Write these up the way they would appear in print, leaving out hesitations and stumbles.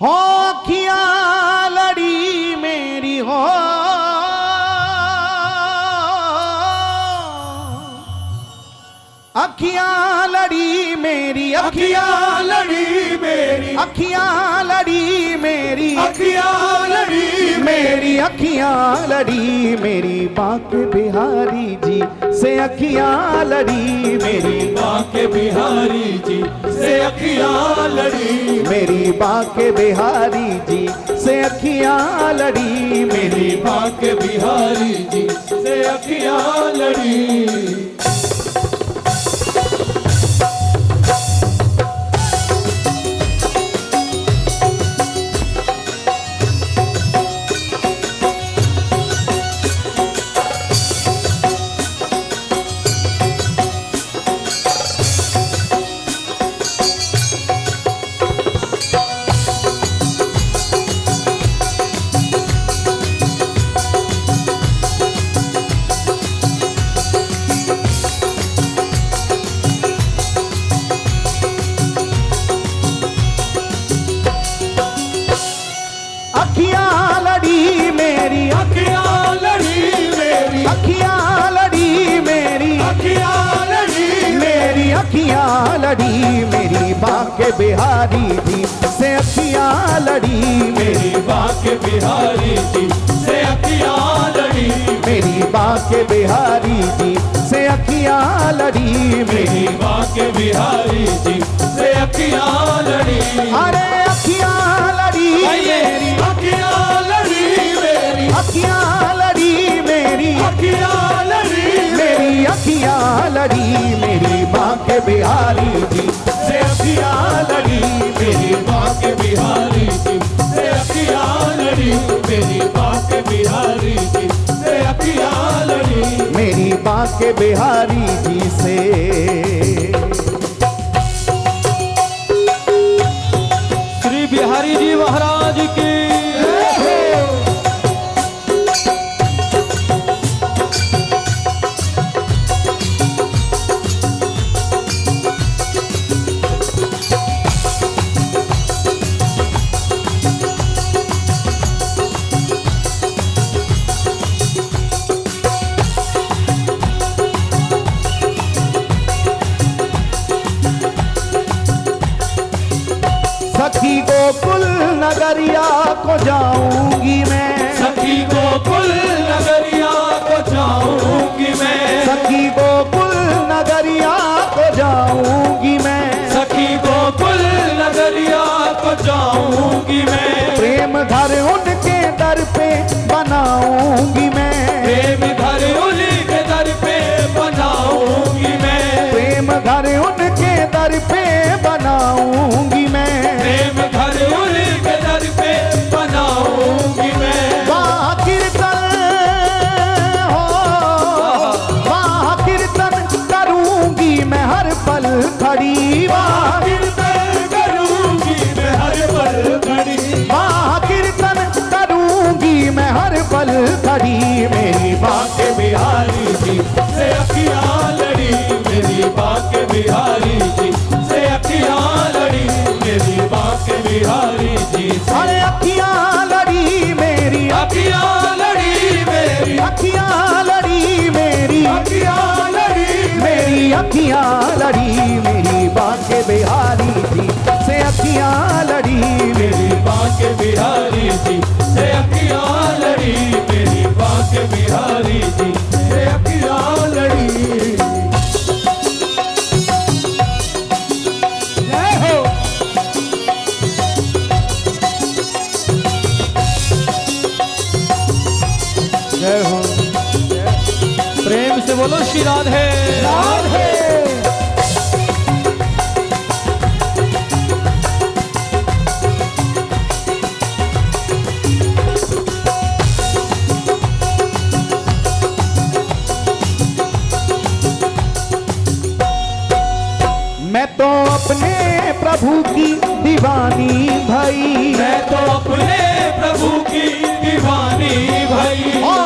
हो अखियां लड़ी मेरी हो, अखियां लड़ी मेरी, अखियां लड़ी मेरी, अखियां लड़ी मेरी, अखियां लड़ी मेरी अखियां लड़ी मेरी बांके बिहारी जी से अखियां लड़ी मेरी, बांके बिहारी जी से अखियां लड़ी, मेरी बांके बिहारी जी से अखियां लड़ी मेरी बांके बिहारी जी से अखियां लड़ी। अखियां लड़ी मेरी, अखियां लड़ी मेरी, अखियां लड़ी मेरी, अखियां लड़ी मेरी अखियां लड़ी मेरी बांके बिहारी जी से अखियां लड़ी मेरी, मेरी बांके बिहारी जी से अखियां लड़ी, मेरी बांके बिहारी जी से अखियां लड़ी मेरी मेरी, बांके बिहारी जी से अखियां लड़ी। अरे अखियां लड़ी मेरी, अखियां लड़ी मेरी, अखियां लड़ी मेरी, अखियां लड़ी मेरी अखियां लड़ी मेरी बांके बिहारी जी से अखियां लड़ी, मेरी बांके बिहारी जी से अखियां लड़ी, मेरी बांके बिहारी जी से अखियां लड़ी, मेरी बांके बिहारी जी से। श्री बिहारी जी महाराज की। सखी गोकुल नगरिया को जाऊंगी मैं, सखी गोकुल नगरिया को जाऊंगी मैं, सखी गोकुल नगरिया को जाऊंगी मैं, सखी गोकुल नगरिया को जाऊंगी मैं, प्रेम घर उनके दर पे बनाऊंगी मैं, प्रेम घर उनके दर पे बनाऊंगी मैं, प्रेम घर उनके दर पे बनाऊंगी मैं, प्रेम घर उनके दर पे बनाऊंगी मैं। वहाँ कीर्तन हो, वहाँ कीर्तन करूंगी मैं हर पल खड़ी, वहाँ कीर्तन करूंगी मैं हर पल खड़ी, वहाँ कीर्तन करूंगी मैं हर पल खड़ी, मेरी बांके बिहारी जी से अखियां लड़ी, मेरी बांके बिहारी जी से अखियां लड़ी, मेरी बांके बिहारी जी से। अरे अखियां लड़ी मेरी, अखियां लड़ी मेरी, अखियां लड़ी मेरी, अखियां लड़ी मेरी अखियां लड़ी मेरी बांके बिहारी जी से अखियां लड़ी मेरी, मेरी बांके बिहारी जी से अखियां लड़ी, मेरी बांके बिहारी जी से अखियां लड़ी। जय हो। जय हो। प्रेम से बोलो श्री राधे राधे। मैं तो अपने प्रभु की दीवानी भाई, मैं तो अपने प्रभु की दीवानी भाई, ओ,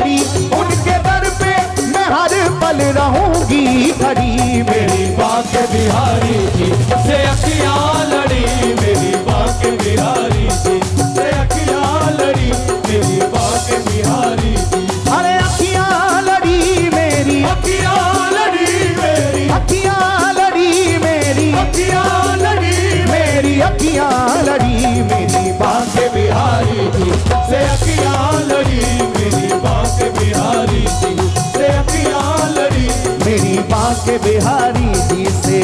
मेरी, उनके दर पे मैं हर पल रहूंगी खड़ी। मेरी बाके बिहारी जी से अखियां लड़ी, मेरी बाके बिहारी जी से अखियां लड़ी, मेरी बाके बिहारी जी। अरे अखियां लड़ी मेरी, अखियां लड़ी मेरी, अखियां लड़ी मेरी, अखियां लड़ी मेरी अखियां लड़ी मेरी बाके बिहारी जी से अखियां लड़ी, मेरी बाके बिहारी जी से अखियां लड़ी। मेरी बाके बिहारी जी से।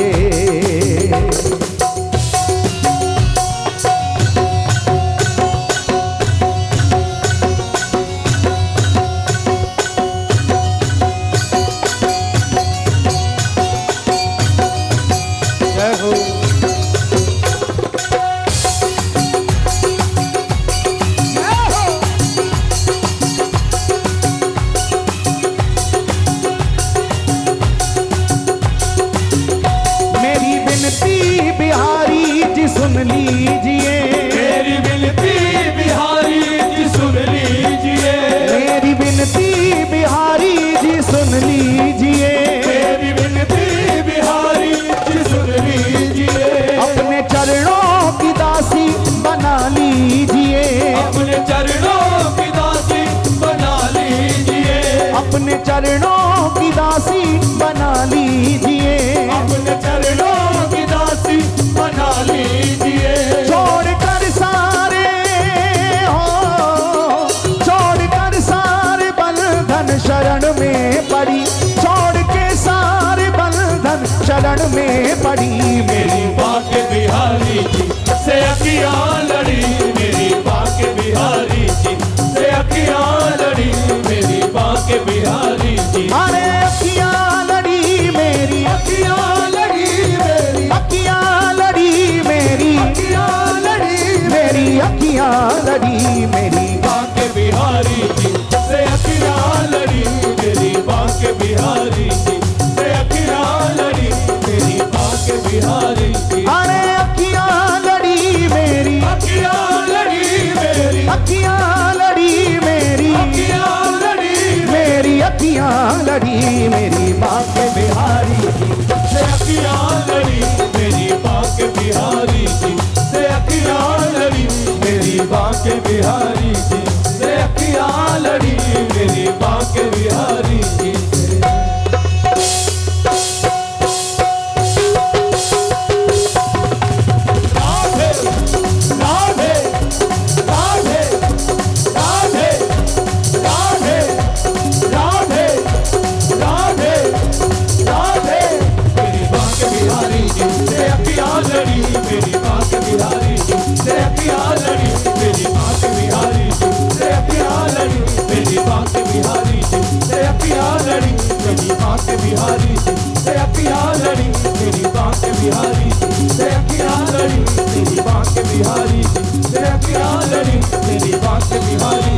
जय हो। मेरी विनती बिहारी जी सुन लीजिए, मेरी विनती बिहारी जी सुन लीजिए, मेरी विनती बिहारी जी सुन लीजिए, मेरी विनती बिहारी जी सुन लीजिए। अपने चरणों की दासी बना लीजिए, अपने चरणों की दासी बना लीजिए, अपने चरणों की दासी बना लीजिए, अपने चरणों की दासी बना लीजिए। छोड़कर सारे हो, छोड़कर सारे बंधन शरण में पड़ी, छोड़ के सारे बंधन शरण में पड़ी। मेरी बाके बिहारी जी से अखियां लड़ी, मेरी बाके बिहारी जी से अखियां लड़ी, मेरी बाके बिहारी जी। अरे अखियां लड़ी मेरी, अखियां लड़ी मेरी, अखियां लड़ी मेरी, अखियां लड़ी मेरी अखियां लड़ी मेरी। बाके बिहारी जी से अखियां लड़ी, मेरी बाके बिहारी जी से अखियां लड़ी, मेरी बाके बिहारी जी। अरे अखियां लड़ी मेरी, अखियां लड़ी मेरी, अखियां लड़ी मेरी, अखियां लड़ी मेरी अखियां लड़ी मेरी बाके बिहारी जी से अखियां लड़ी, मेरी बाके बिहारी जी से अखियां लड़ी, मेरी बाके बिहारी जी से अखियां लड़ी, मेरी बाके बिहारी जी से। राधे राधे राधे राधे राधे राधे राधे राधे। मेरी बाके बिहारी जी से अखियां लड़ी, मेरी बाके बिहारी जी से अखियां लड़ी, मेरी बाके बिहारी जी से अखियां लड़ी, मेरी बाके बिहारी जी से अखियां लड़ी, मेरी बाके बिहारी जी से अखियां लड़ी, मेरी बाके बिहारी जी से अखियां लड़ी, मेरी बाके बिहारी जी से अखियां लड़ी, मेरी बाके बिहारी